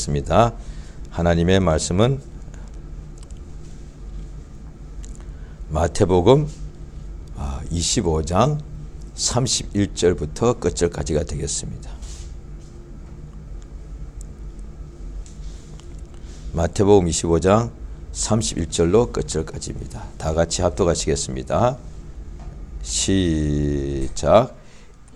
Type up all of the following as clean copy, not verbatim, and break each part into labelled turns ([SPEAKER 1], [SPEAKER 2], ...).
[SPEAKER 1] 있습니다. 하나님의 말씀은 마태복음 25장 31절부터 끝절까지가 되겠습니다. 마태복음 25장 31절로 끝절까지입니다. 다 같이 합독하시겠습니다. 시작.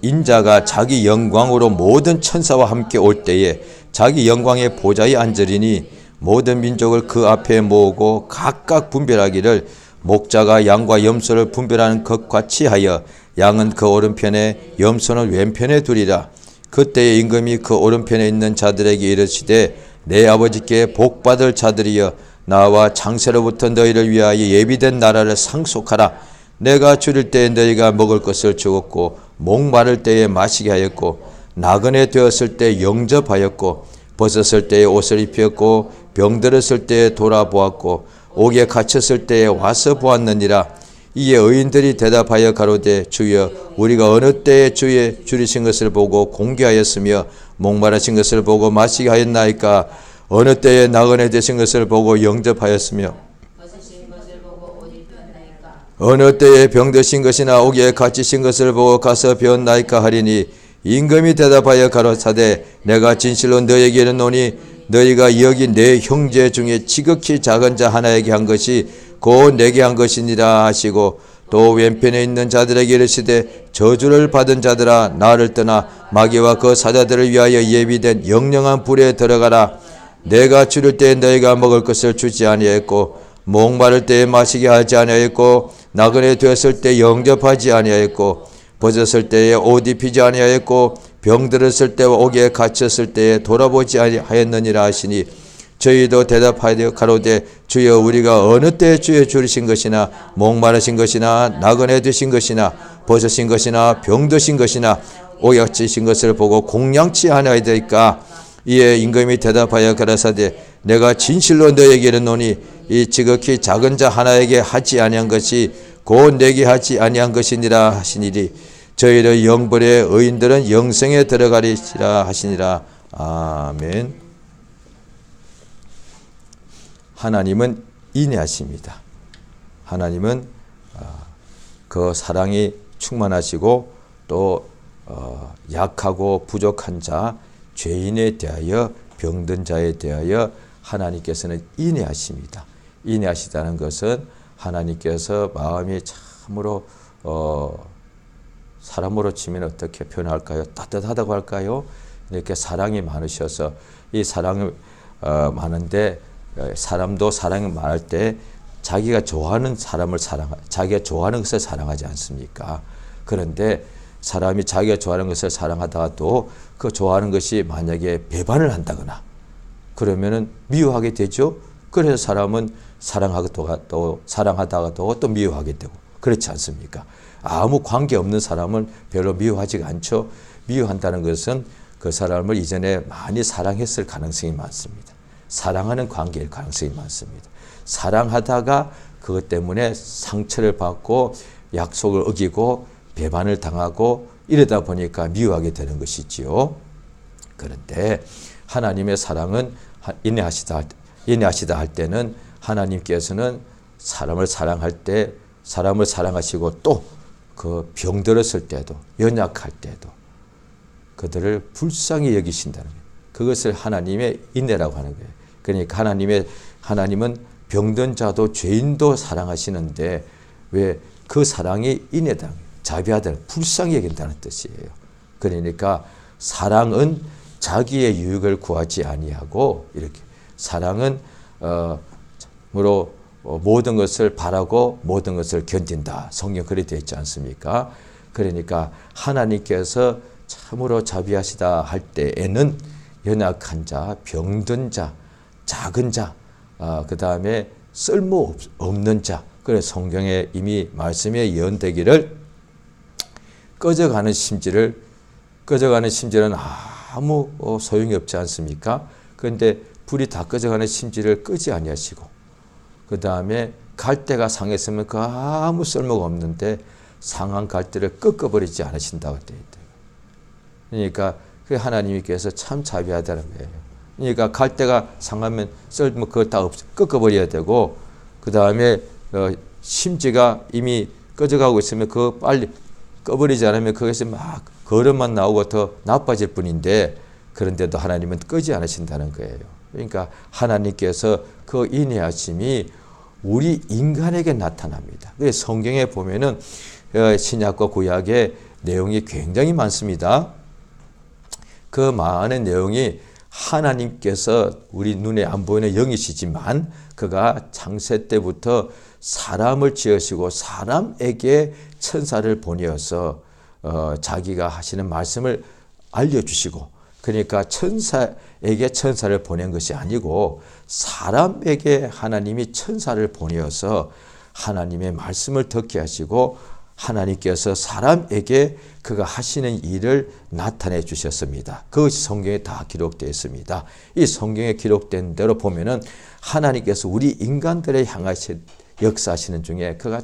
[SPEAKER 1] 인자가 자기 영광으로 모든 천사와 함께 올 때에 자기 영광의 보좌에 앉으리니 모든 민족을 그 앞에 모으고 각각 분별하기를 목자가 양과 염소를 분별하는 것 같이 하여 양은 그 오른편에 염소는 왼편에 두리라. 그때에 임금이 그 오른편에 있는 자들에게 이르시되 내 아버지께 복받을 자들이여 나와 창세로부터 너희를 위하여 예비된 나라를 상속하라. 내가 줄일 때에 너희가 먹을 것을 주었고 목마를 때에 마시게 하였고 나그네 되었을 때 영접하였고 벗었을 때에 옷을 입혔고 병들었을 때에 돌아보았고 옥에 갇혔을 때에 와서 보았느니라. 이에 의인들이 대답하여 가로되 주여 우리가 어느 때에 주의 줄이신 것을 보고 공개하였으며 목마르신 것을 보고 마시게 하였나이까. 어느 때에 나그네 되신 것을 보고 영접하였으며 어느 때에 병드신 것이나 옥에 갇히신 것을 보고 가서 배웠나이까 하리니 임금이 대답하여 가로사대 내가 진실로 너희에게 이르노니 너희가 여기 내 형제 중에 지극히 작은 자 하나에게 한 것이 곧 내게 한 것이니라 하시고 또 왼편에 있는 자들에게 이르시되 저주를 받은 자들아 나를 떠나 마귀와 그 사자들을 위하여 예비된 영영한 불에 들어가라. 내가 줄일 때에 너희가 먹을 것을 주지 아니하였고 목마를 때에 마시게 하지 아니하였고 나그네 되었을 때 영접하지 아니하였고 벗었을 때에 옷 입히지 아니하였고 병들었을 때와 옥에 갇혔을 때에 돌아보지 아니하였느니라 하시니 저희도 대답하여 가로되 주여 우리가 어느 때에 주의 줄이신 것이나 목마르신 것이나 나그네 되신 것이나 벗으신 것이나 병드신 것이나 옥에 갇히신 것을 보고 공양치 아니하였더이까. 이에 임금이 대답하여 가라사대 내가 진실로 너에게 이르노니 이 지극히 작은 자 하나에게 하지 아니한 것이 곧 내게 하지 아니한 것이니라 하시니리. 저희를 영벌의 의인들은 영생에 들어가리시라 하시니라. 아멘. 하나님은 인내하십니다. 하나님은 그 사랑이 충만하시고 또 약하고 부족한 자 죄인에 대하여 병든 자에 대하여 하나님께서는 인내하십니다. 인내하시다는 것은 하나님께서 마음이 참으로 사람으로 치면 어떻게 표현할까요? 따뜻하다고 할까요? 이렇게 사랑이 많으셔서 이 사랑이 많은데 사람도 사랑이 많을 때 자기가 좋아하는 사람을 자기가 좋아하는 것을 사랑하지 않습니까? 그런데 사람이 자기가 좋아하는 것을 사랑하다가도 그 좋아하는 것이 만약에 배반을 한다거나 그러면은 미워하게 되죠. 그래서 사람은 사랑하다가도 또 미워하게 되고 그렇지 않습니까? 아무 관계 없는 사람은 별로 미워하지가 않죠. 미워한다는 것은 그 사람을 이전에 많이 사랑했을 가능성이 많습니다. 사랑하는 관계일 가능성이 많습니다. 사랑하다가 그것 때문에 상처를 받고 약속을 어기고 배반을 당하고 이러다 보니까 미워하게 되는 것이지요. 그런데 하나님의 사랑은 인내하시다 할 때는 하나님께서는 사람을 사랑할 때 사람을 사랑하시고 또 그 병들었을 때도 연약할 때도 그들을 불쌍히 여기신다는 거예요. 그것을 하나님의 인내라고 하는 거예요. 그러니까 하나님은 병든 자도 죄인도 사랑하시는데 왜 그 사랑이 인내다. 자비하다는 불쌍히 여긴다는 뜻이에요. 그러니까 사랑은 자기의 유익을 구하지 아니하고 이렇게 사랑은 모든 것을 바라고 모든 것을 견딘다. 성경 그리 되어 있지 않습니까? 그러니까 하나님께서 참으로 자비하시다 할 때에는 연약한 자, 병든 자, 작은 자, 그 다음에 쓸모없는 자. 그래서 성경에 이미 말씀에 예언되기를 꺼져가는 심지는 아무 소용이 없지 않습니까? 그런데 불이 다 꺼져가는 심지를 끄지 아니하시고 그 다음에 갈대가 상했으면 그 아무 쓸모가 없는데 상한 갈대를 꺾어버리지 않으신다고 되어 있다. 그러니까 그 하나님께서 참 자비하다는 거예요. 그러니까 갈대가 상하면 썰면 그거 다 꺾어버려야 되고, 그 다음에 심지가 이미 꺼져가고 있으면 그거 빨리 꺼버리지 않으면 거기서 막 거름만 나오고 더 나빠질 뿐인데, 그런데도 하나님은 끄지 않으신다는 거예요. 그러니까 하나님께서 그 인내하심이 우리 인간에게 나타납니다. 그래서 성경에 보면은 신약과 구약의 내용이 굉장히 많습니다. 그 많은 내용이 하나님께서 우리 눈에 안 보이는 영이시지만 그가 창세 때부터 사람을 지으시고 사람에게 천사를 보내어서 자기가 하시는 말씀을 알려주시고, 그러니까 천사에게 천사를 보낸 것이 아니고 사람에게 하나님이 천사를 보내어서 하나님의 말씀을 듣게 하시고 하나님께서 사람에게 그가 하시는 일을 나타내 주셨습니다. 그것이 성경에 다 기록되어 있습니다. 이 성경에 기록된 대로 보면은 하나님께서 우리 인간들을 향하신 역사하시는 중에 그가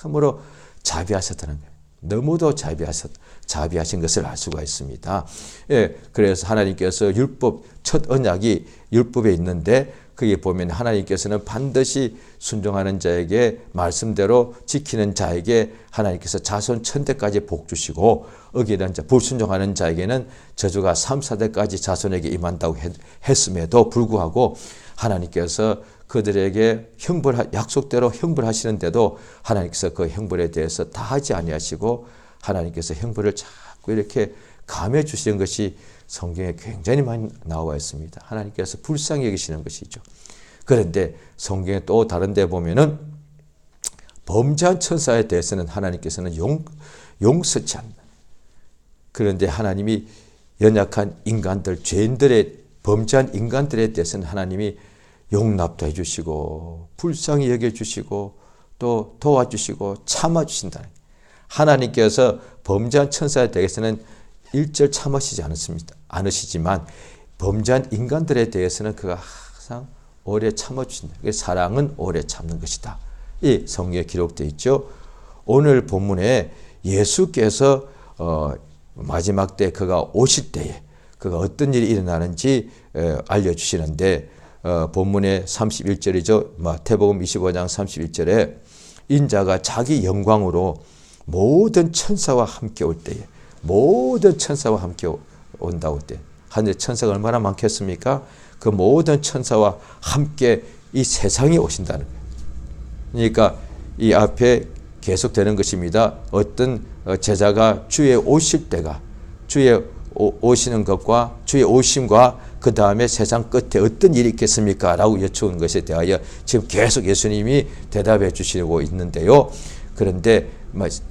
[SPEAKER 1] 참으로 자비하셨다는 거예요. 너무도 자비하신 것을 알 수가 있습니다. 예, 그래서 하나님께서 율법, 첫 언약이 율법에 있는데 거기에 보면 하나님께서는 반드시 순종하는 자에게, 말씀대로 지키는 자에게 하나님께서 자손 천대까지 복 주시고, 어기는 자, 불순종하는 자에게는 저주가 3, 4대까지 자손에게 임한다고 했음에도 불구하고 하나님께서 그들에게 약속대로 형벌하시는데도 하나님께서 그 형벌에 대해서 다 하지 아니하시고 하나님께서 형벌을 자꾸 이렇게 감해 주시는 것이 성경에 굉장히 많이 나와 있습니다. 하나님께서 불쌍히 여기시는 것이죠. 그런데 성경에 또 다른 데 보면은 범죄한 천사에 대해서는 하나님께서는 용서치 않는, 그런데 하나님이 연약한 인간들, 죄인들의 범죄한 인간들에 대해서는 하나님이 용납도 해주시고 불쌍히 여겨주시고 또 도와주시고 참아주신다는, 하나님께서 범죄한 천사에 대해서는 일절 참으시지 않으시지만 범죄한 인간들에 대해서는 그가 항상 오래 참아주신다. 사랑은 오래 참는 것이다. 이 성경에 기록되어 있죠. 오늘 본문에 예수께서 마지막 때 그가 오실 때에 그가 어떤 일이 일어나는지 알려주시는데, 본문의 31절이죠. 마태복음 25장 31절에 인자가 자기 영광으로 모든 천사와 함께 올 때에, 모든 천사와 함께 온다고 때, 하늘에 천사가 얼마나 많겠습니까? 그 모든 천사와 함께 이 세상에 오신다는 거예요. 그러니까 이 앞에 계속되는 것입니다. 어떤 제자가 주의 오실 때가, 주의 오시는 것과 주의 오심과 그 다음에 세상 끝에 어떤 일이 있겠습니까? 라고 여쭈은 것에 대하여 지금 계속 예수님이 대답해 주시고 있는데요. 그런데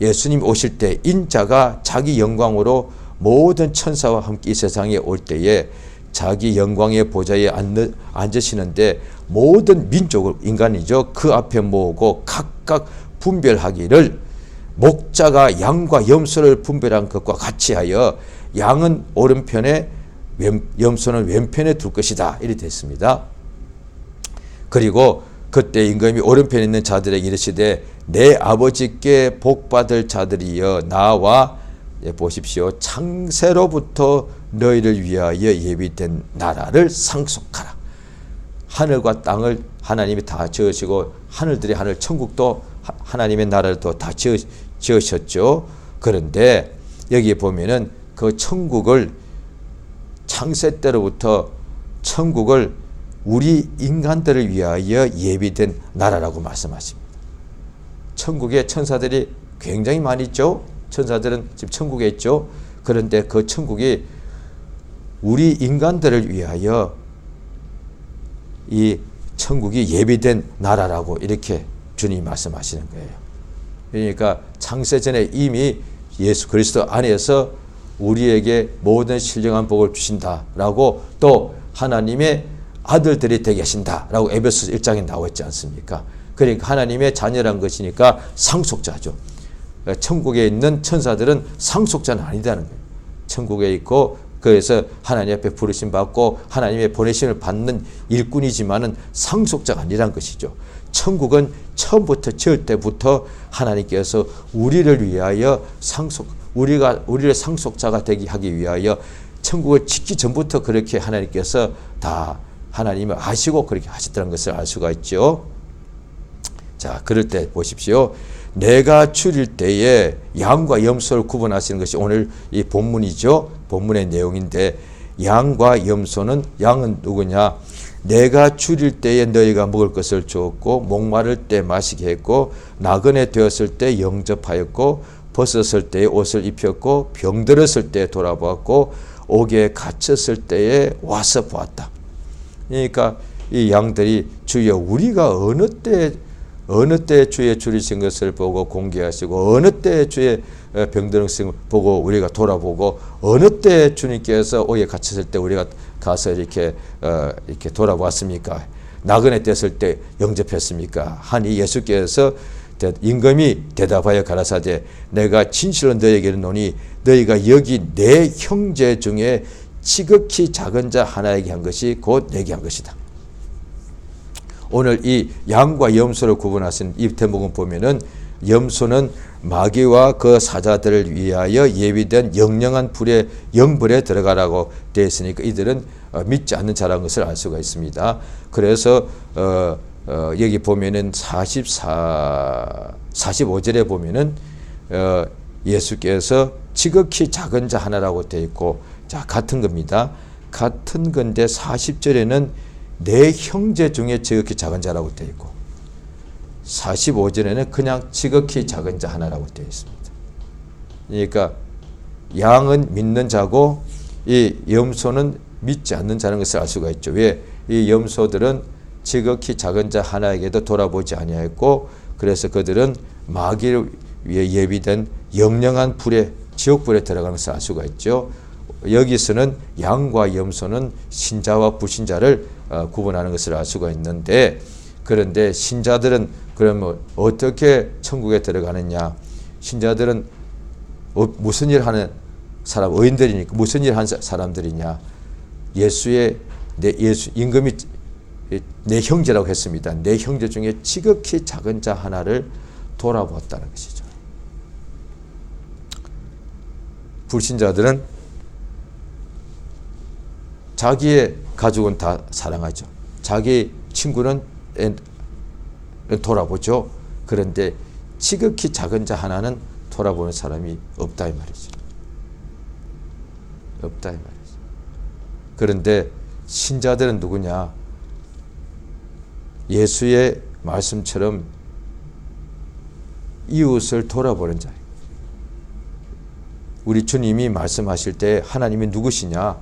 [SPEAKER 1] 예수님 오실 때 인자가 자기 영광으로 모든 천사와 함께 이 세상에 올 때에 자기 영광의 보좌에 앉으시는데 모든 민족을, 인간이죠, 그 앞에 모으고 각각 분별하기를 목자가 양과 염소를 분별한 것과 같이 하여 양은 오른편에 염소는 왼편에 둘 것이다. 이렇게 됐습니다. 그리고 그때 임금이 오른편에 있는 자들에게 이르시되 내 아버지께 복받을 자들이여 나와 보십시오. 창세로부터 너희를 위하여 예비된 나라를 상속하라. 하늘과 땅을 하나님이 다 지으시고 하늘들이 하늘, 천국도 하나님의 나라를 또 다 지으셨죠. 그런데 여기에 보면은 그 천국을, 창세 때로부터 천국을 우리 인간들을 위하여 예비된 나라라고 말씀하십니다. 천국에 천사들이 굉장히 많이 있죠. 천사들은 지금 천국에 있죠. 그런데 그 천국이 우리 인간들을 위하여 이 천국이 예비된 나라라고 이렇게 주님이 말씀하시는 거예요. 그러니까 창세 전에 이미 예수 그리스도 안에서 우리에게 모든 신령한 복을 주신다라고, 또 하나님의 아들들이 되게 하신다라고 에베소 1장에 나와 있지 않습니까? 그러니까 하나님의 자녀란 것이니까 상속자죠. 천국에 있는 천사들은 상속자는 아니다는 거예요. 천국에 있고 그래서 하나님 앞에 부르심 받고 하나님의 보내심을 받는 일꾼이지만은 상속자가 아니란 것이죠. 천국은 처음부터 지을 때부터 하나님께서 우리를 위하여 우리를 상속자가 되게 하기 위하여 천국을 짓기 전부터 그렇게 하나님께서 다 하나님을 아시고 그렇게 하셨다는 것을 알 수가 있죠. 자, 그럴 때 보십시오. 내가 줄일 때에 양과 염소를 구분하시는 것이 오늘 이 본문이죠. 본문의 내용인데, 양과 염소는, 양은 누구냐? 내가 줄일 때에 너희가 먹을 것을 주었고, 목마를 때 마시게 했고, 나그네 되었을 때 영접하였고, 벗었을 때에 옷을 입혔고, 병들었을 때 돌아보았고, 옥에 갇혔을 때에 와서 보았다. 그러니까 이 양들이 주여 우리가 어느 때 주의 줄이신 것을 보고 공개하시고, 어느 때 주의 병들으신 것을 보고 우리가 돌아보고, 어느 때 주님께서 옥에 갇혔을 때 우리가 가서 이렇게 돌아보았습니까? 나그네 되었을 때 영접했습니까? 하니 예수께서 임금이 대답하여 가라사대 내가 진실로 너희에게 이르노니 너희가 여기 내 형제 중에 지극히 작은 자 하나에게 한 것이 곧 내게 한 것이다. 오늘 이 양과 염소를 구분하신 이 대목은 보면은, 염소는 마귀와 그 사자들을 위하여 예비된 영영한 불의 영불에 들어가라고 되어 있으니까 이들은 믿지 않는 자라는 것을 알 수가 있습니다. 그래서 여기 보면은 45절에 보면은 예수께서 지극히 작은 자 하나라고 되어 있고, 자, 같은 겁니다. 같은 건데 40절에는 내 형제 중에 지극히 작은 자라고 되어 있고, 45절에는 그냥 지극히 작은 자 하나라고 되어 있습니다. 그러니까 양은 믿는 자고 이 염소는 믿지 않는 자는 것을 알 수가 있죠. 왜? 이 염소들은 지극히 작은 자 하나에게도 돌아보지 아니하였고, 그래서 그들은 마귀를 위해 예비된 영영한 불에, 지옥불에 들어가는 것을 알 수가 있죠. 여기서는 양과 염소는 신자와 불신자를 구분하는 것을 알 수가 있는데, 그런데 신자들은 그러면 어떻게 천국에 들어가느냐? 신자들은 무슨 일 하는 사람, 의인들이니까 무슨 일 하는 사람들이냐? 임금이 내 형제라고 했습니다. 내 형제 중에 지극히 작은 자 하나를 돌아보았다는 것이죠. 불신자들은 자기의 가족은 다 사랑하죠. 자기 친구는 돌아보죠. 그런데 지극히 작은 자 하나는 돌아보는 사람이 없다 이 말이죠. 없다 이 말이죠. 그런데 신자들은 누구냐? 예수의 말씀처럼 이웃을 돌아보는 자예요. 우리 주님이 말씀하실 때 하나님이 누구시냐?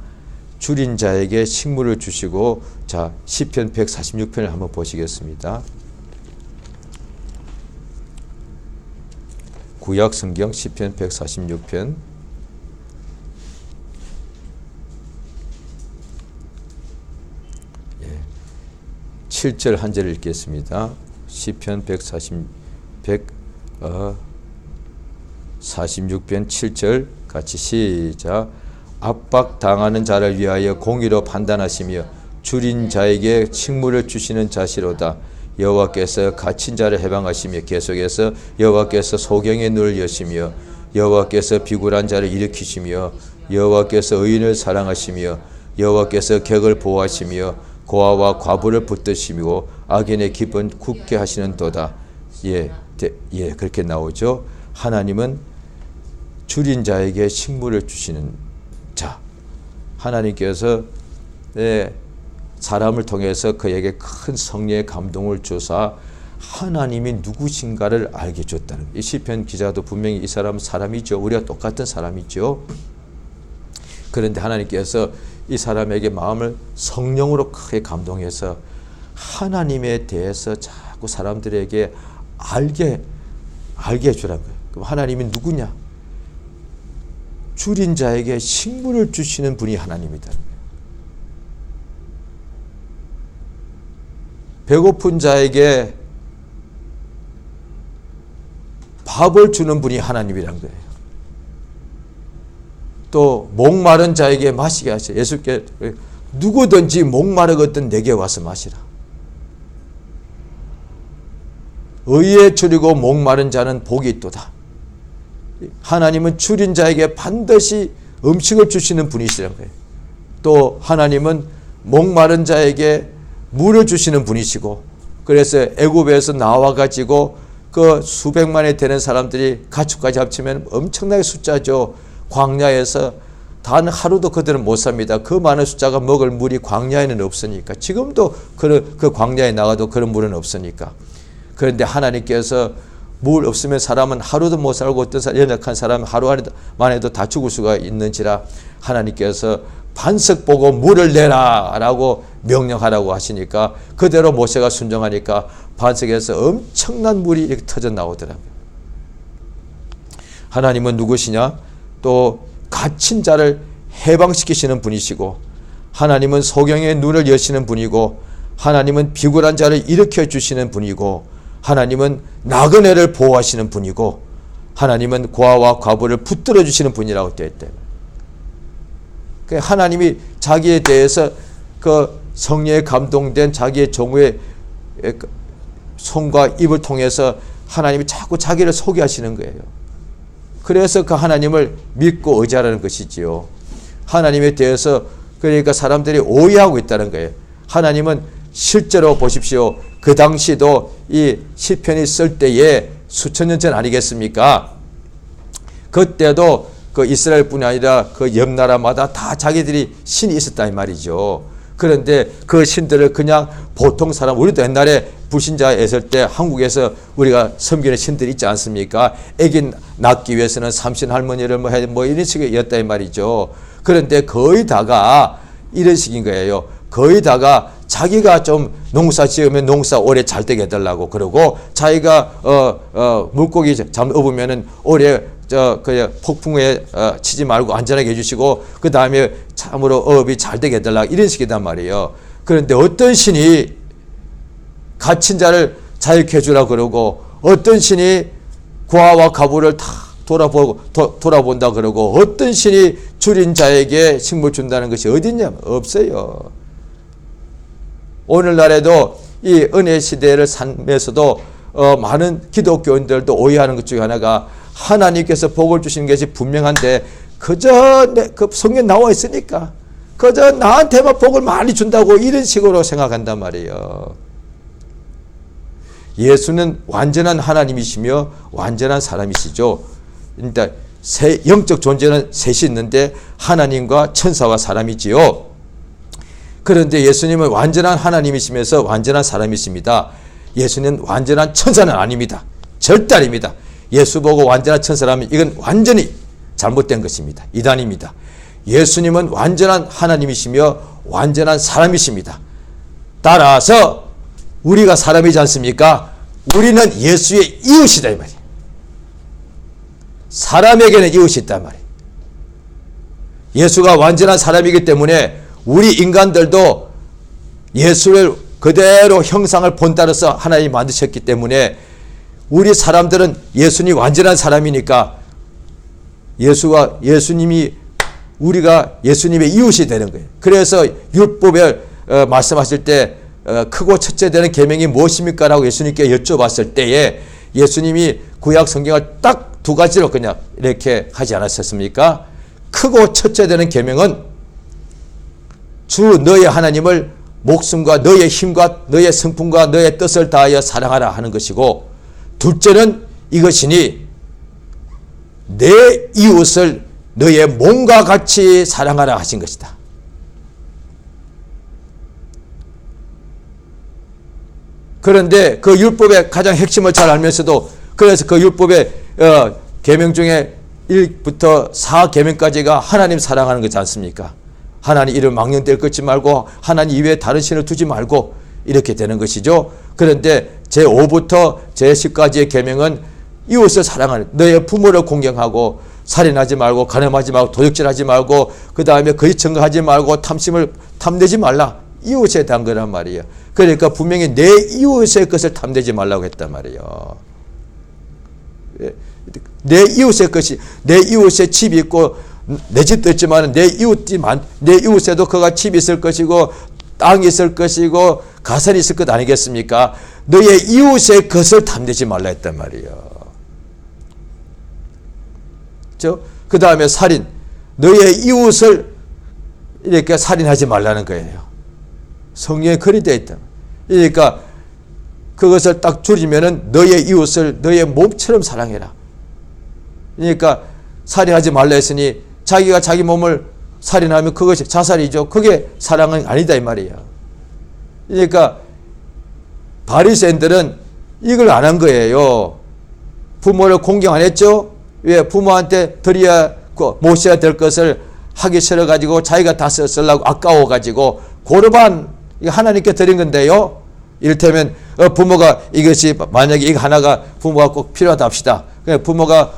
[SPEAKER 1] 줄인 자에게 식물을 주시고, 자, 시편 146편을 한번 보시겠습니다. 구약 성경 시편 146편 7절 한 절을 읽겠습니다. 시편 146편 7절 같이 시작. 압박당하는 자를 위하여 공의로 판단하시며 줄인 자에게 식물을 주시는 자시로다. 여호와께서 갇힌 자를 해방하시며 계속해서 여호와께서 소경의 눈을 여시며 여호와께서 비굴한 자를 일으키시며 여호와께서 의인을 사랑하시며 여호와께서 객을 보호하시며 고아와 과부를 붙드시고 악인의 기분 굳게 하시는도다. 그렇게 나오죠. 하나님은 줄인 자에게 식물을 주시는 자, 하나님께서 사람을 통해서 그에게 큰 성령의 감동을 주사 하나님이 누구신가를 알게 줬다는, 이 시편 기자도 분명히 이 사람은 사람이죠. 우리가 똑같은 사람이죠. 그런데 하나님께서 이 사람에게 마음을 성령으로 크게 감동해서 하나님에 대해서 자꾸 사람들에게 알게 해주라는 거예요. 그럼 하나님이 누구냐? 줄인 자에게 식물을 주시는 분이 하나님이다. 배고픈 자에게 밥을 주는 분이 하나님이란 거예요. 또 목마른 자에게 마시게 하셔. 예수께 누구든지 목마르거든 내게 와서 마시라. 의에 줄이고 목마른 자는 복이 있도다. 하나님은 줄인 자에게 반드시 음식을 주시는 분이시라는 거예요. 또 하나님은 목마른 자에게 물을 주시는 분이시고, 그래서 애굽에서 나와 가지고 그 수백만이 되는 사람들이 가축까지 합치면 엄청나게 숫자죠. 광야에서 단 하루도 그들은 못 삽니다. 그 많은 숫자가 먹을 물이 광야에는 없으니까. 지금도 그 광야에 나가도 그런 물은 없으니까. 그런데 하나님께서 물 없으면 사람은 하루도 못 살고 어떤 연약한 사람은 하루 만에도 다 죽을 수가 있는지라 하나님께서 반석 보고 물을 내라 라고 명령하라고 하시니까 그대로 모세가 순종하니까 반석에서 엄청난 물이 이렇게 터져 나오더라고요. 하나님은 누구시냐? 또 갇힌 자를 해방시키시는 분이시고, 하나님은 소경의 눈을 여시는 분이고, 하나님은 비굴한 자를 일으켜 주시는 분이고, 하나님은 나그네를 보호하시는 분이고, 하나님은 고아와 과부를 붙들어 주시는 분이라고 되어 있대요. 하나님이 자기에 대해서 그 성령에 감동된 자기의 종의 손과 입을 통해서 하나님이 자꾸 자기를 소개하시는 거예요. 그래서 그 하나님을 믿고 의지하라는 것이지요. 하나님에 대해서 그러니까 사람들이 오해하고 있다는 거예요. 하나님은 실제로 보십시오. 그 당시도 이 시편이 쓸 때에 수천 년 전 아니겠습니까? 그때도 그 이스라엘뿐이 아니라 그 옆 나라마다 다 자기들이 신이 있었다 이 말이죠. 그런데 그 신들을 그냥 보통 사람, 우리도 옛날에 불신자에 있을 때 한국에서 우리가 섬기는 신들이 있지 않습니까? 애기 낳기 위해서는 삼신 할머니를 뭐 이런 식이었다 이 말이죠. 그런데 거의 다가 이런 식인 거예요. 거의 다가 자기가 좀 농사 지으면 농사 오래 잘 되게 해달라고 그러고, 자기가 물고기 잡으면은 오래 폭풍에 치지 말고 안전하게 해주시고, 그 다음에 참으로 어업이 잘 되게 해달라고 이런 식이단 말이에요. 그런데 어떤 신이 갇힌 자를 자유케 해주라 그러고, 어떤 신이 고아와 과부를 다 돌아본다 그러고, 어떤 신이 줄인 자에게 식물 준다는 것이 어딨냐? 없어요. 오늘날에도 이 은혜 시대를 살면서도 많은 기독교인들도 오해하는 것 중에 하나가, 하나님께서 복을 주시는 것이 분명한데 그저 그 성경에 나와 있으니까 그저 나한테만 복을 많이 준다고 이런 식으로 생각한단 말이에요. 예수는 완전한 하나님이시며 완전한 사람이시죠. 그러니까 영적 존재는 셋이 있는데 하나님과 천사와 사람이지요. 그런데 예수님은 완전한 하나님이시면서 완전한 사람이십니다. 예수는 완전한 천사는 아닙니다. 절대 아닙니다. 예수 보고 완전한 천사라면 이건 완전히 잘못된 것입니다. 이단입니다. 예수님은 완전한 하나님이시며 완전한 사람이십니다. 따라서 우리가 사람이지 않습니까? 우리는 예수의 이웃이다 이 말이에요. 사람에게는 이웃이 있단 말이에요. 예수가 완전한 사람이기 때문에 우리 인간들도 예수를 그대로 형상을 본따라서 하나님이 만드셨기 때문에 우리 사람들은 예수님이 완전한 사람이니까 예수님이 우리가 예수님의 이웃이 되는 거예요. 그래서 율법을 말씀하실 때 크고 첫째 되는 계명이 무엇입니까? 라고 예수님께 여쭤봤을 때에 예수님이 구약 성경을 딱 두 가지로 그냥 이렇게 하지 않았었습니까? 크고 첫째 되는 계명은 주 너의 하나님을 목숨과 너의 힘과 너의 성품과 너의 뜻을 다하여 사랑하라 하는 것이고, 둘째는 이것이니 내 이웃을 너의 몸과 같이 사랑하라 하신 것이다. 그런데 그 율법의 가장 핵심을 잘 알면서도, 그래서 그 율법의 계명 중에 1부터 4계명까지가 하나님 사랑하는 거지 않습니까? 하나님 이름 망령될 것지 말고 하나님 이외에 다른 신을 두지 말고 이렇게 되는 것이죠. 그런데 제5부터 제10까지의 계명은 이웃을 사랑하는, 너의 부모를 공경하고 살인하지 말고 간음하지 말고 도둑질하지 말고 그 다음에 거짓 증거하지 말고 탐내지 말라. 이웃에 대한 거란 말이에요. 그러니까 분명히 내 이웃의 것을 탐내지 말라고 했단 말이에요. 내 이웃의 것이, 내 이웃의 집이 있고 내 집도 있지만 내 이웃에도 그가 집이 있을 것이고 땅이 있을 것이고 가산이 있을 것 아니겠습니까? 너의 이웃의 것을 탐내지 말라 했단 말이에요. 그 다음에 살인, 너의 이웃을 이렇게 살인하지 말라는 거예요. 성경에 그리 되어 있다. 그러니까 그것을 딱 줄이면은 너의 이웃을 너의 몸처럼 사랑해라. 그러니까 살인하지 말라 했으니 자기가 자기 몸을 살인하면 그것이 자살이죠. 그게 사랑은 아니다 이 말이야. 그러니까 바리새인들은 이걸 안 한 거예요. 부모를 공경 안 했죠. 왜? 부모한테 드려야 모셔야 될 것을 하기 싫어 가지고 자기가 다 쓰려고 아까워 가지고 고르반 하나님께 드린 건데요. 이를테면 부모가 이것이 만약에 이거 하나가 부모가 꼭 필요하다 합시다. 부모가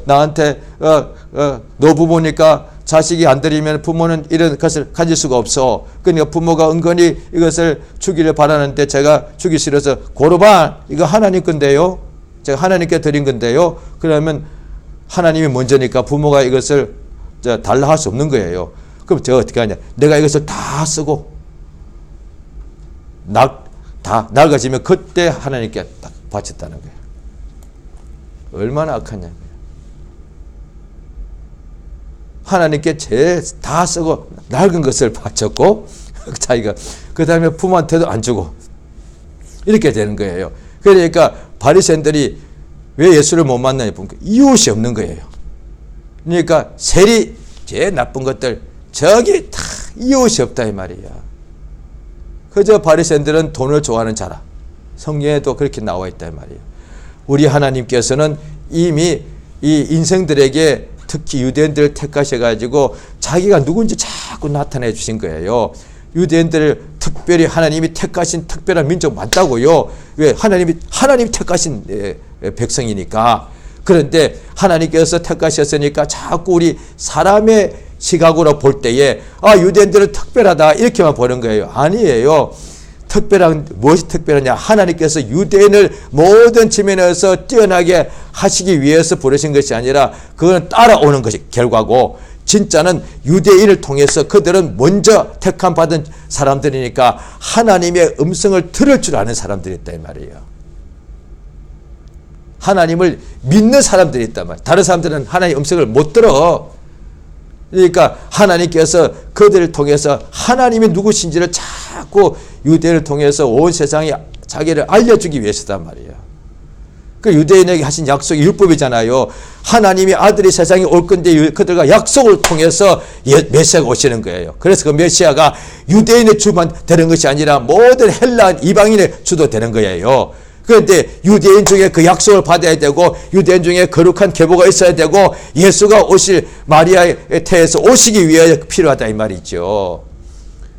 [SPEAKER 1] 나한테 너 부모니까 자식이 안 드리면 부모는 이런 것을 가질 수가 없어. 그러니까 부모가 은근히 이것을 주기를 바라는데 제가 주기 싫어서 고르반 이거 하나님 건데요. 제가 하나님께 드린 건데요. 그러면 하나님이 먼저니까 부모가 이것을 달라 할 수 없는 거예요. 그럼 제가 어떻게 하냐. 내가 이것을 다 쓰고 다 낡아지면 그때 하나님께 딱 바쳤다는 거예요. 얼마나 악하냐. 하나님께 다 쓰고 낡은 것을 바쳤고 자기가 그 다음에 부모한테도 안 주고 이렇게 되는 거예요. 그러니까 바리새인들이 왜 예수를 못 만나냐 보니까 이웃이 없는 거예요. 그러니까 세리 제일 나쁜 것들 저기 다 이웃이 없다 이 말이야. 그저 바리새인들은 돈을 좋아하는 자라. 성경에도 그렇게 나와 있다 이 말이에요. 우리 하나님께서는 이미 이 인생들에게 특히 유대인들을 택하셔가지고 자기가 누군지 자꾸 나타내 주신 거예요. 유대인들을 특별히 하나님이 택하신 특별한 민족 맞다고요. 왜? 하나님이 택하신 백성이니까. 그런데 하나님께서 택하셨으니까 자꾸 우리 사람의 시각으로 볼 때에 유대인들은 특별하다 이렇게만 보는 거예요. 아니에요. 특별한 무엇이 특별하냐? 하나님께서 유대인을 모든 측면에서 뛰어나게 하시기 위해서 부르신 것이 아니라 그건 따라오는 것이 결과고, 진짜는 유대인을 통해서 그들은 먼저 택함 받은 사람들이니까 하나님의 음성을 들을 줄 아는 사람들이 있다 이 말이에요. 하나님을 믿는 사람들이 있단 말이에요. 다른 사람들은 하나님의 음성을 못 들어. 그러니까 하나님께서 그들을 통해서 하나님이 누구신지를 자꾸 유대인을 통해서 온 세상에 자기를 알려주기 위해서단 말이에요. 그 유대인에게 하신 약속이 율법이잖아요. 하나님의 아들이 세상에 올 건데 그들과 약속을 통해서 메시아가 오시는 거예요. 그래서 그 메시아가 유대인의 주만 되는 것이 아니라 모든 헬라 이방인의 주도 되는 거예요. 그런데 유대인 중에 그 약속을 받아야 되고 유대인 중에 거룩한 계보가 있어야 되고 예수가 오실 마리아의 태에서 오시기 위해 필요하다 이 말이죠.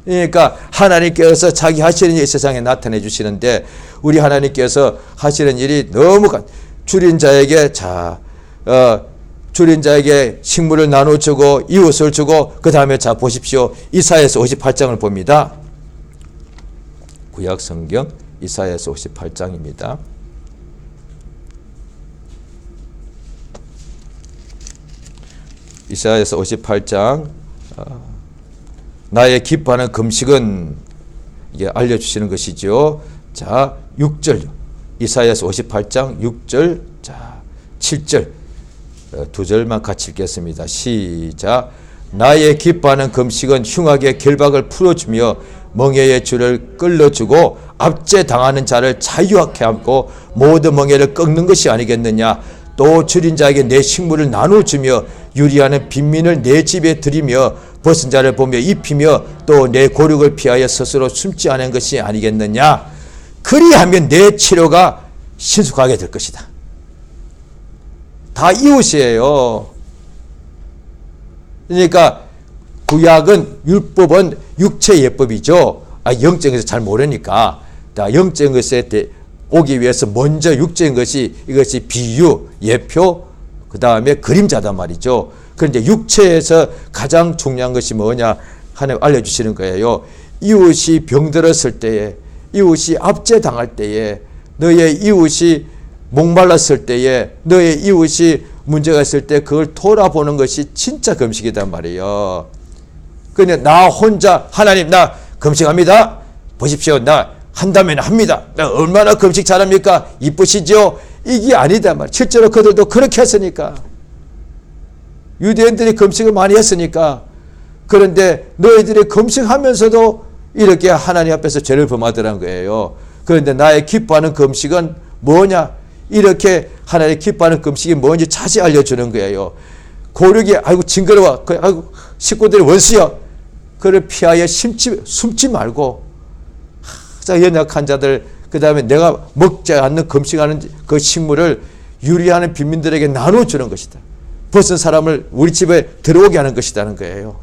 [SPEAKER 1] 그러니까 하나님께서 자기 하시는 일이 세상에 나타내 주시는데 우리 하나님께서 하시는 일이 너무 줄인 자에게 줄인 자에게 식물을 나눠주고 이웃을 주고 그 다음에 자 보십시오. 이사야서 58장을 봅니다. 구약 성경 이사야서 58장입니다. 이사야서 58장 나의 기뻐하는 금식은 이게 알려주시는 것이죠. 자 6절 이사야서 58장 6절 자 7절 두 절만 같이 읽겠습니다. 시작. 나의 기뻐하는 금식은 흉악의 결박을 풀어주며 멍에의 줄을 끌어주고 압제당하는 자를 자유하게 하고 모든 멍에를 꺾는 것이 아니겠느냐. 또 줄인 자에게 내 식물을 나눠주며 유리하는 빈민을 내 집에 들이며 벗은 자를 보며 입히며 또 내 고륙을 피하여 스스로 숨지 않은 것이 아니겠느냐. 그리하면 내 치료가 신속하게 될 것이다. 다 이웃이에요. 그러니까 구약은 율법은 육체 예법이죠. 영적인 것을 잘 모르니까 영적인 것에 오기 위해서 먼저 육적인 것이 이것이 비유, 예표, 그 다음에 그림자단 말이죠. 그런데 육체에서 가장 중요한 것이 뭐냐 하나님 알려주시는 거예요. 이웃이 병들었을 때에, 이웃이 압제당할 때에, 너의 이웃이 목말랐을 때에, 너의 이웃이 문제가 있을 때 그걸 돌아보는 것이 진짜 금식이단 말이에요. 근데 나 혼자 하나님 나 금식합니다. 보십시오. 나 한다면 합니다. 나 얼마나 금식 잘합니까? 이쁘시죠? 이게 아니다 말. 실제로 그들도 그렇게 했으니까. 유대인들이 금식을 많이 했으니까. 그런데 너희들이 금식하면서도 이렇게 하나님 앞에서 죄를 범하더란 거예요. 그런데 나의 기뻐하는 금식은 뭐냐? 이렇게 하나님 기뻐하는 금식이 뭔지 자세히 알려주는 거예요. 고르기 아이고 징그러워, 아이고 식구들이 원수야. 그를 피하여 숨지 말고 연약한 자들, 그 다음에 내가 먹지 않는 금식하는 그 식물을 유리하는 빈민들에게 나눠주는 것이다. 벗은 사람을 우리 집에 들어오게 하는 것이라는 거예요.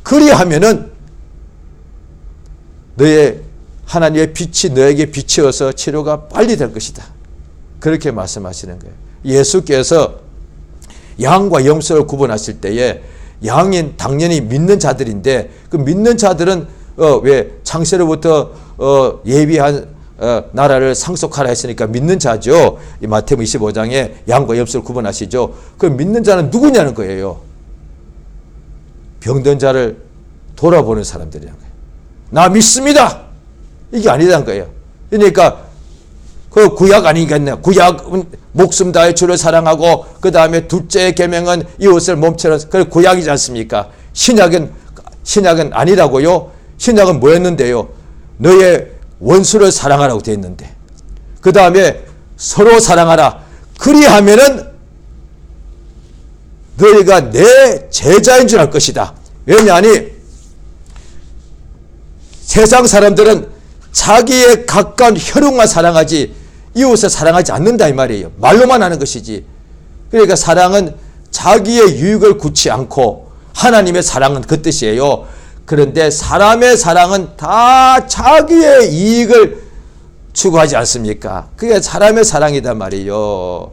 [SPEAKER 1] 그리하면은 너의 하나님의 빛이 너에게 비치어서 치료가 빨리 될 것이다. 그렇게 말씀하시는 거예요. 예수께서 양과 염소를 구분하실 때에 양인 당연히 믿는 자들인데 그 믿는 자들은 왜 창세로부터 예비한 나라를 상속하라 했으니까 믿는 자죠. 이 마태복음 25장에 양과 염소를 구분하시죠. 그 믿는 자는 누구냐는 거예요. 병든 자를 돌아보는 사람들이라는 거예요. 나 믿습니다. 이게 아니라는 거예요. 그러니까 그 구약 아니겠네요. 구약은 목숨 다해 주를 사랑하고 그 다음에 둘째 계명은 이웃을 몸처럼, 그 구약이지 않습니까? 신약은 아니라고요. 신약은 뭐였는데요? 너의 원수를 사랑하라고 되어 있는데 그 다음에 서로 사랑하라. 그리하면은 너희가 내 제자인 줄 알 것이다. 왜냐하니 세상 사람들은 자기의 가까운 혈육만 사랑하지 이웃을 사랑하지 않는다 이 말이에요. 말로만 하는 것이지. 그러니까 사랑은 자기의 유익을 굳지 않고 하나님의 사랑은 그 뜻이에요. 그런데 사람의 사랑은 다 자기의 이익을 추구하지 않습니까? 그게 사람의 사랑이단 말이에요.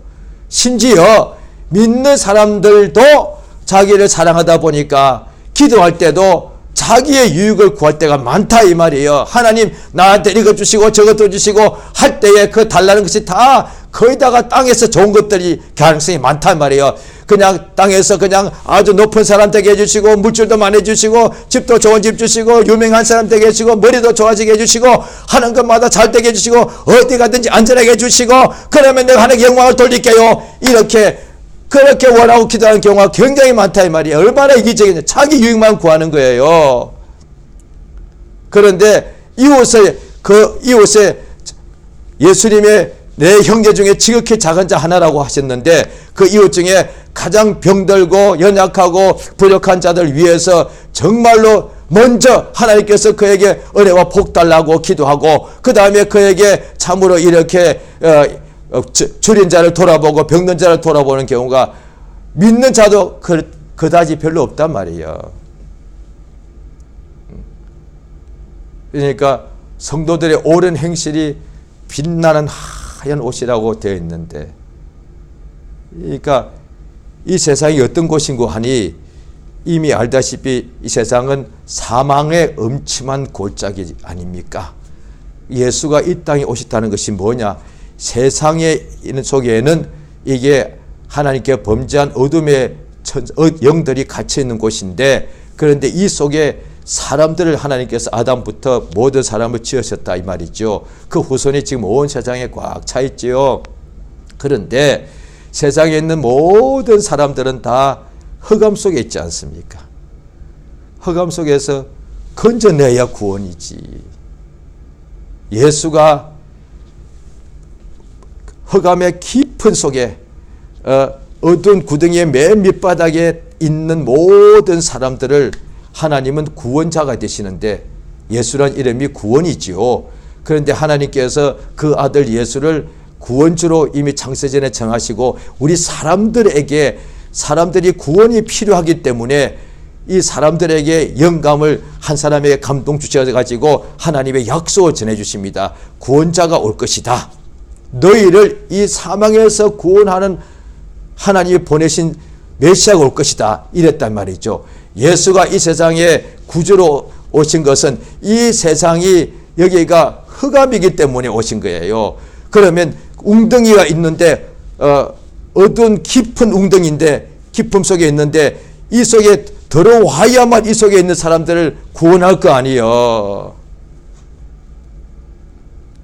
[SPEAKER 1] 심지어 믿는 사람들도 자기를 사랑하다 보니까 기도할 때도 자기의 유익을 구할 때가 많다 이 말이에요. 하나님 나한테 이것 주시고 저것도 주시고 할 때에 그 달라는 것이 다 거기다가 땅에서 좋은 것들이 가능성이 많단 말이에요. 그냥 땅에서 그냥 아주 높은 사람 되게 해주시고 물질도 많이 해주시고 집도 좋은 집 주시고 유명한 사람 되게 해주시고 머리도 좋아지게 해주시고 하는 것마다 잘 되게 해주시고 어디 가든지 안전하게 해주시고 그러면 내가 하나님께 영광을 돌릴게요. 이렇게 그렇게 원하고 기도하는 경우가 굉장히 많다 이 말이에요. 얼마나 이기적이냐. 자기 유익만 구하는 거예요. 그런데 이웃에 예수님의 내 형제 중에 지극히 작은 자 하나라고 하셨는데 그 이웃 중에 가장 병들고 연약하고 부족한 자들 위해서 정말로 먼저 하나님께서 그에게 은혜와 복 달라고 기도하고 그 다음에 그에게 참으로 이렇게 줄인 자를 돌아보고 병든 자를 돌아보는 경우가 믿는 자도 그다지 별로 없단 말이에요. 그러니까 성도들의 옳은 행실이 빛나는 하얀 옷이라고 되어 있는데, 그러니까 이 세상이 어떤 곳인고 하니 이미 알다시피 이 세상은 사망의 음침한 골짜기 아닙니까? 예수가 이 땅에 오셨다는 것이 뭐냐? 세상에 있는 속에는 이게 하나님께 범죄한 어둠의 영들이 갇혀 있는 곳인데, 그런데 이 속에 사람들을 하나님께서 아담부터 모든 사람을 지으셨다 이 말이죠. 그 후손이 지금 온 세상에 꽉 차 있지요. 그런데 세상에 있는 모든 사람들은 다 흑암 속에 있지 않습니까? 흑암 속에서 건져내야 구원이지. 예수가 흑암의 깊은 속에 어두운 구덩이의 맨 밑바닥에 있는 모든 사람들을 하나님은 구원자가 되시는데, 예수란 이름이 구원이지요. 그런데 하나님께서 그 아들 예수를 구원주로 이미 창세전에 정하시고 우리 사람들이 구원이 필요하기 때문에 이 사람들에게 영감을 한 사람에게 감동 주셔가지고 하나님의 약속을 전해주십니다. 구원자가 올 것이다. 너희를 이 사망에서 구원하는 하나님이 보내신 메시아가 올 것이다. 이랬단 말이죠. 예수가 이 세상에 구주로 오신 것은 이 세상이 여기가 흑암이기 때문에 오신 거예요. 그러면 웅덩이가 있는데 어두운 깊은 웅덩이인데 깊음 속에 있는데 이 속에 들어와야만 이 속에 있는 사람들을 구원할 거 아니에요.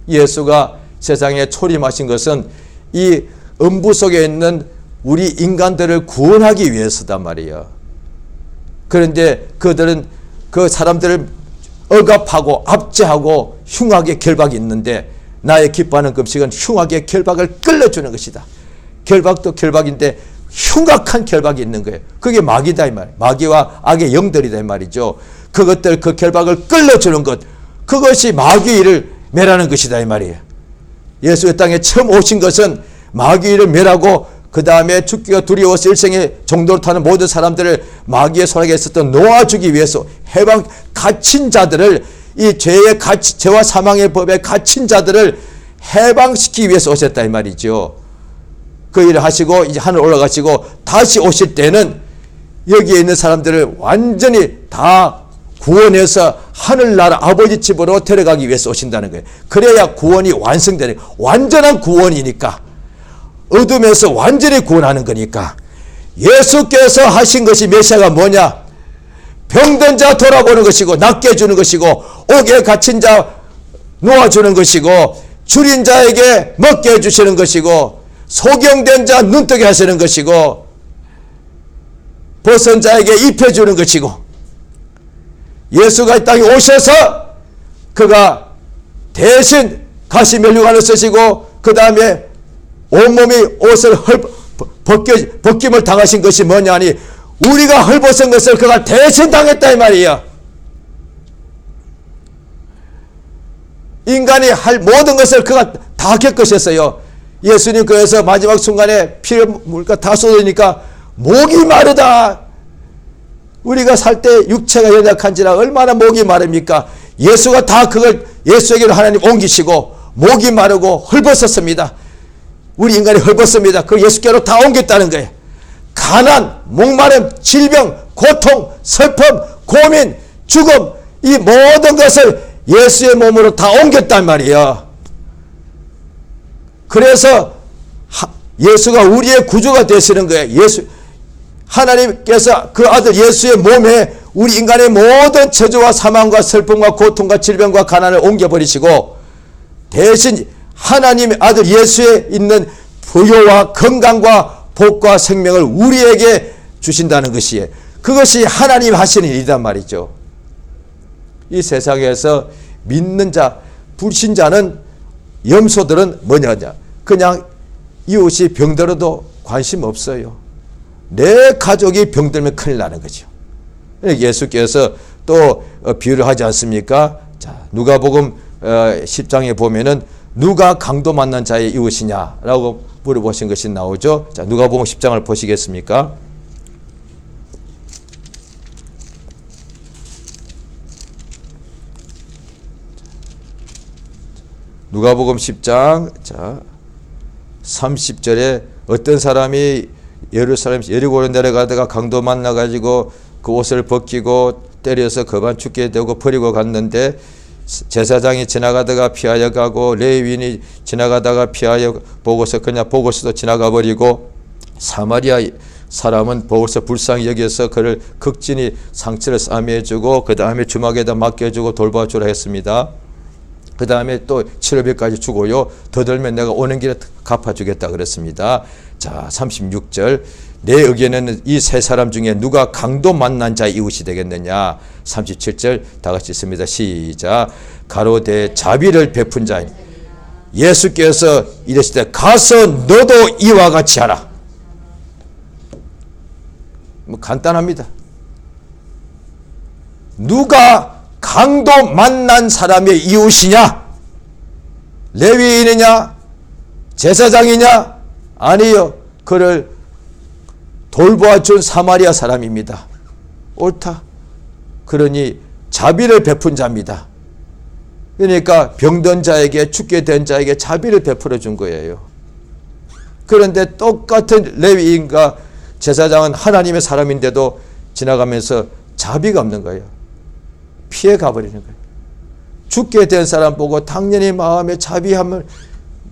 [SPEAKER 1] 예수가 세상에 초림하신 것은 이 음부 속에 있는 우리 인간들을 구원하기 위해서단 말이에요. 그런데 그들은 그 사람들을 억압하고 압제하고 흉악의 결박이 있는데, 나의 기뻐하는 금식은 흉악의 결박을 끌어주는 것이다. 결박도 결박인데 흉악한 결박이 있는 거예요. 그게 마귀다 이 말이에요. 마귀와 악의 영들이다 이 말이죠. 그것들, 그 결박을 끌어주는 것, 그것이 마귀의 일을 멸하는 것이다 이 말이에요. 예수의 땅에 처음 오신 것은 마귀의 일을 멸하고, 그 다음에 죽기가 두려워서 일생에 종도를 타는 모든 사람들을 마귀의 손아귀에 있었던 놓아주기 위해서 해방 갇힌 자들을, 이 죄와 사망의 법에 갇힌 자들을 해방시키기 위해서 오셨다 이 말이죠. 그 일을 하시고 이제 하늘 올라가시고 다시 오실 때는 여기에 있는 사람들을 완전히 다 구원해서 하늘나라 아버지 집으로 데려가기 위해서 오신다는 거예요. 그래야 구원이 완성되는 거예요. 완전한 구원이니까, 어둠에서 완전히 구원하는 거니까. 예수께서 하신 것이 메시아가 뭐냐? 병든 자 돌아보는 것이고, 낫게 해주는 것이고, 옥에 갇힌 자 놓아주는 것이고, 줄인 자에게 먹게 해주시는 것이고, 소경된 자 눈뜨게 하시는 것이고, 벗은 자에게 입혀주는 것이고, 예수가 이 땅에 오셔서 그가 대신 가시 면류관을 쓰시고, 그 다음에 온몸이 옷을 벗김을 당하신 것이 뭐냐니, 우리가 헐벗은 것을 그가 대신 당했다 이 말이야. 인간이 할 모든 것을 그가 다 겪으셨어요. 예수님 그래서 마지막 순간에 피를 물가 다 쏟으니까 목이 마르다. 우리가 살 때 육체가 연약한지라 얼마나 목이 마릅니까? 예수가 다 그걸 예수에게로 하나님 옮기시고 목이 마르고 헐벗었습니다. 우리 인간이 헐벗습니다. 그 예수께로 다 옮겼다는 거예요. 가난, 목마름, 질병, 고통, 슬픔, 고민, 죽음, 이 모든 것을 예수의 몸으로 다 옮겼단 말이에요. 그래서 예수가 우리의 구주가 되시는 거예요. 하나님께서 그 아들 예수의 몸에 우리 인간의 모든 저주와 사망과 슬픔과 고통과 질병과 가난을 옮겨버리시고, 대신 하나님의 아들 예수에 있는 부요와 건강과 복과 생명을 우리에게 주신다는 것이에요. 그것이 하나님 하시는 일이란 말이죠. 이 세상에서 믿는 자, 불신자는, 염소들은 뭐냐? 그냥 이웃이 병들어도 관심 없어요. 내 가족이 병들면 큰일 나는 거죠. 예수께서 또 비유를 하지 않습니까? 자, 누가복음 10장에 보면은 누가 강도 만난 자의 이웃이냐라고 물어보신 것이 나오죠. 자, 누가복음 10장을 보시겠습니까? 누가복음 10장 자 30절에 어떤 사람이 예루살렘 여리고로 내려가다가 강도 만나가지고 그 옷을 벗기고 때려서 그만 죽게 되고 버리고 갔는데, 제사장이 지나가다가 피하여 가고 레위인이 지나가다가 피하여 보고서 그냥 보고서도 지나가 버리고, 사마리아 사람은 보고서 불쌍히 여겨서 그를 극진히 상처를 싸매주고 그 다음에 주막에다 맡겨주고 돌봐주라 했습니다. 그 다음에 또 치료비까지 주고요. 더 들면 내가 오는 길에 갚아주겠다 그랬습니다. 자, 36절. 내 의견에는 이 세 사람 중에 누가 강도 만난 자의 이웃이 되겠느냐. 37절 다 같이 있습니다. 시작. 가로되 자비를 베푼 자인 예수께서 이르시되 가서 너도 이와 같이 하라. 뭐 간단합니다. 누가 강도 만난 사람의 이웃이냐? 레위인이냐? 제사장이냐? 아니요. 그를 돌보아준 사마리아 사람입니다. 옳다. 그러니 자비를 베푼 자입니다. 그러니까 병든 자에게, 죽게 된 자에게 자비를 베풀어 준 거예요. 그런데 똑같은 레위인과 제사장은 하나님의 사람인데도 지나가면서 자비가 없는 거예요. 피해 가버리는 거예요. 죽게 된 사람 보고 당연히 마음에 자비함을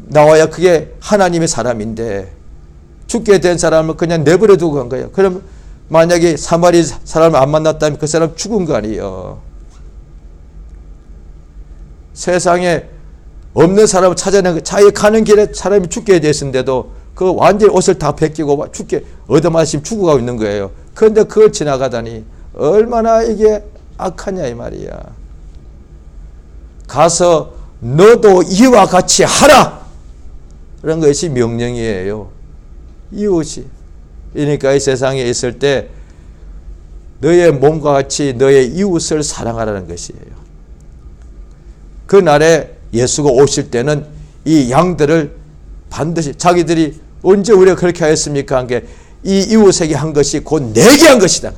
[SPEAKER 1] 나와야 그게 하나님의 사람인데, 죽게 된 사람을 그냥 내버려 두고 간 거예요. 그럼 만약에 사마리 사람을 안 만났다면 그 사람 죽은 거 아니에요. 세상에 없는 사람을 찾아내는, 자기 가는 길에 사람이 죽게 됐는데도 그 완전히 옷을 다 벗기고 죽게 얻어맞으면 죽어가고 있는 거예요. 그런데 그걸 지나가다니 얼마나 이게 악하냐 이 말이야. 가서 너도 이와 같이 하라. 그런 것이 명령이에요. 이웃이. 그러니까 이 세상에 있을 때 너의 몸과 같이 너의 이웃을 사랑하라는 것이에요. 그날에 예수가 오실 때는 이 양들을 반드시 자기들이 언제 우리가 그렇게 하였습니까? 한 게 이 이웃에게 한 것이 곧 내게 한 것이다.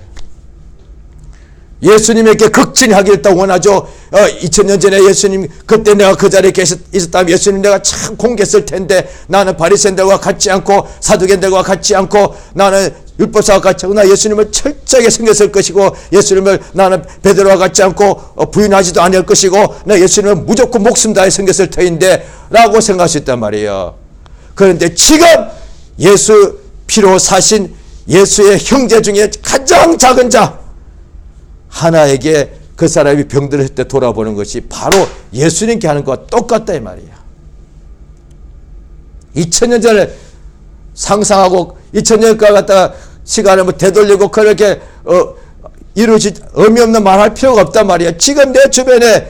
[SPEAKER 1] 예수님에게 극진히 하기를 딱 원하죠. 2000년 전에 예수님 그때 내가 그 자리에 있었다면 예수님 내가 참 공개했을 텐데 나는 바리새인들과 같지 않고 사두개인들과 같지 않고 나는 율법사와 같이 않고 나 예수님을 철저하게 섬겼을 것이고 예수님을 나는 베드로와 같지 않고 부인하지도 않을 것이고 나 예수님을 무조건 목숨 다해 섬겼을 터인데 라고 생각할 수 있단 말이에요. 그런데 지금 예수 피로 사신 예수의 형제 중에 가장 작은 자 하나에게 그 사람이 병들었을 때 돌아보는 것이 바로 예수님께 하는 것과 똑같다 이 말이야. 2000년 전에 상상하고 2000년까지 갖다가 시간을 뭐 되돌리고 그렇게 이루어지 의미 없는 말 할 필요가 없단 말이야. 지금 내 주변에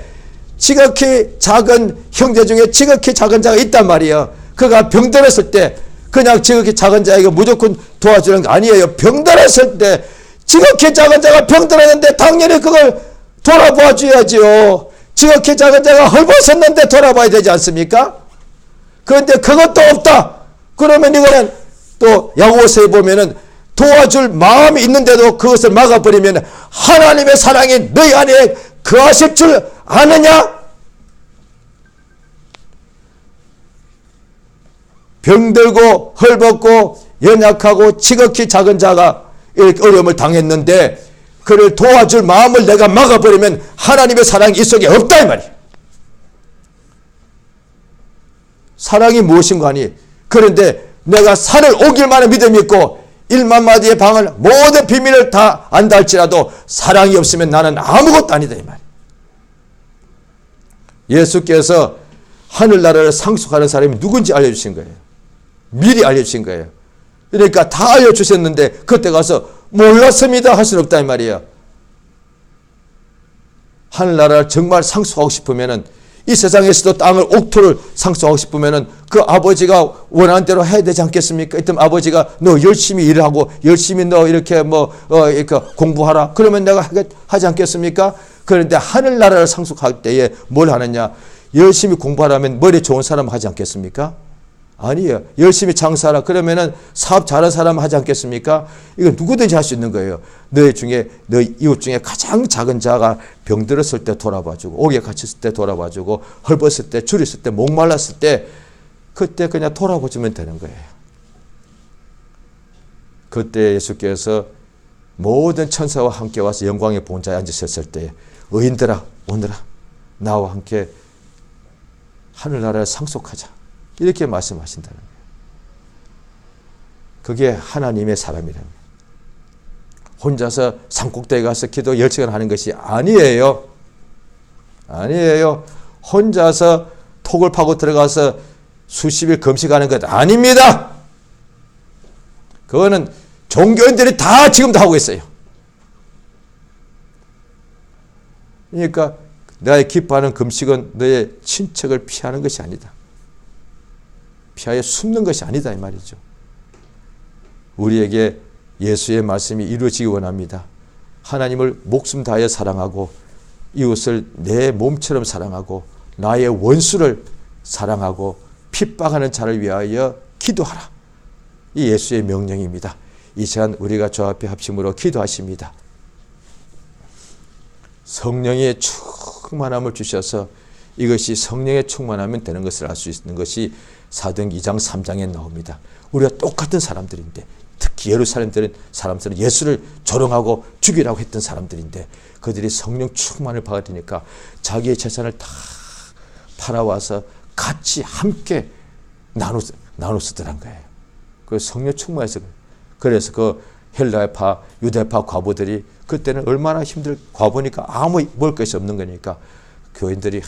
[SPEAKER 1] 지극히 작은 형제 중에 지극히 작은 자가 있단 말이야. 그가 병들었을 때 그냥 지극히 작은 자에게 무조건 도와주는 거 아니에요. 병들었을 때 지극히 작은 자가 병들었는데 당연히 그걸 돌아봐 줘야지요. 지극히 작은 자가 헐벗었는데 돌아봐야 되지 않습니까? 그런데 그것도 없다. 그러면 이거는 또 야고보서에 보면은 도와줄 마음이 있는데도 그것을 막아버리면 하나님의 사랑이 너희 안에 거하실 줄 아느냐? 병들고 헐벗고 연약하고 지극히 작은 자가 이렇게 어려움을 당했는데 그를 도와줄 마음을 내가 막아버리면 하나님의 사랑이 이 속에 없다 이 말이야. 사랑이 무엇인가 하니 그런데 내가 산을 옮길 만한 믿음이 있고 1만 마디의 방을 모든 비밀을 다 안다 할지라도 사랑이 없으면 나는 아무것도 아니다 이 말이야. 예수께서 하늘나라를 상속하는 사람이 누군지 알려주신 거예요. 미리 알려주신 거예요. 그러니까 다 알려주셨는데 그때 가서 몰랐습니다 할 수는 없다 이 말이에요. 하늘나라를 정말 상속하고 싶으면은 이 세상에서도 땅을 옥토를 상속하고 싶으면은 그 아버지가 원하는 대로 해야 되지 않겠습니까? 이때 아버지가 너 열심히 일하고 열심히 너 이렇게 이렇게 공부하라. 그러면 내가 하지 않겠습니까? 그런데 하늘나라를 상속할 때에 뭘 하느냐? 열심히 공부하라면 머리 좋은 사람 하지 않겠습니까? 아니에요. 열심히 장사하라. 그러면은 사업 잘하는 사람 하지 않겠습니까? 이거 누구든지 할 수 있는 거예요. 너희 이웃 중에 가장 작은 자가 병들었을 때 돌아봐주고, 옥에 갇혔을 때 돌아봐주고, 헐벗을 때, 줄였을 때, 목말랐을 때, 그때 그냥 돌아보주면 되는 거예요. 그때 예수께서 모든 천사와 함께 와서 영광의 보좌에 앉으셨을 때, 의인들아, 오너라, 나와 함께 하늘나라를 상속하자. 이렇게 말씀하신다는 거예요. 그게 하나님의 사람이라는 거예요. 혼자서 산꼭대기에 가서 기도 10시간 하는 것이 아니에요. 아니에요. 혼자서 톡을 파고 들어가서 수십일 금식하는 것 아닙니다. 그거는 종교인들이 다 지금도 하고 있어요. 그러니까 내가 기뻐하는 금식은 너의 친척을 피하는 것이 아니다. 피하여 숨는 것이 아니다 이 말이죠. 우리에게 예수의 말씀이 이루어지기 원합니다. 하나님을 목숨 다하여 사랑하고 이웃을 내 몸처럼 사랑하고 나의 원수를 사랑하고 핍박하는 자를 위하여 기도하라. 이 예수의 명령입니다. 이 시간 우리가 저 앞에 합심으로 기도하십니다. 성령의 충만함을 주셔서 이것이 성령의 충만하면 되는 것을 알 수 있는 것이 사도행전 2장 3장에 나옵니다. 우리가 똑같은 사람들인데 특히 예루살렘 사람들은 예수를 조롱하고 죽이라고 했던 사람들인데 그들이 성령 충만을 받으니까 자기의 재산을 다 팔아와서 같이 함께 나눠 쓰더란 거예요. 그 성령 충만해서 그래서 그 헬라파 유대파 과부들이 그때는 얼마나 과부니까 아무 먹을 것이 없는 거니까 교인들이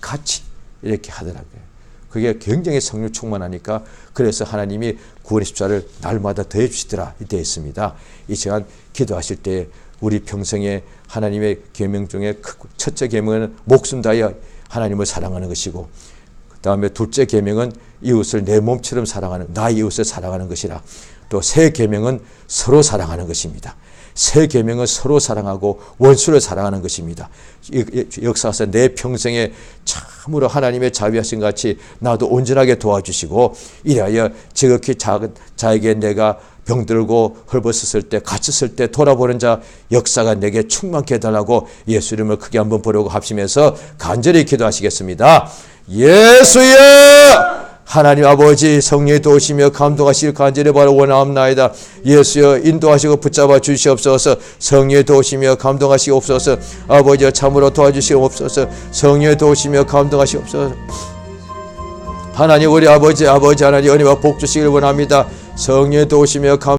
[SPEAKER 1] 같이 이렇게 하더라고요. 그게 굉장히 성령 충만하니까 그래서 하나님이 구원의 십자를 날마다 더해 주시더라 이때 있습니다. 이 시간 기도하실 때 우리 평생에 하나님의 계명 중에 첫째 계명은 목숨 다하여 하나님을 사랑하는 것이고, 그 다음에 둘째 계명은 이웃을 내 몸처럼 사랑하는, 나의 이웃을 사랑하는 것이라. 또 세 계명은 서로 사랑하는 것입니다. 세 계명은 서로 사랑하고 원수를 사랑하는 것입니다. 역사에서 내 평생에 참으로 하나님의 자비하신 같이 나도 온전하게 도와주시고, 이래야 지극히 자에게 내가 병들고 헐벗었을 때, 갇혔을 때 돌아보는 자 역사가 내게 충만케 해달라고 예수 이름을 크게 한번 부르고 합심해서 간절히 기도하시겠습니다. 예수여, 하나님 아버지 성령이 도우시며 감동하시길 간절히 바라 원하옵나이다. 예수여, 인도하시고 붙잡아 주시옵소서. 성령이 도우시며 감동하시옵소서. 아버지여, 참으로 도와주시옵소서. 성령이 도우시며 감동하시옵소서. 하나님, 우리 아버지 하나님 은혜와 복 주시길 원합니다. 성령이 도우시며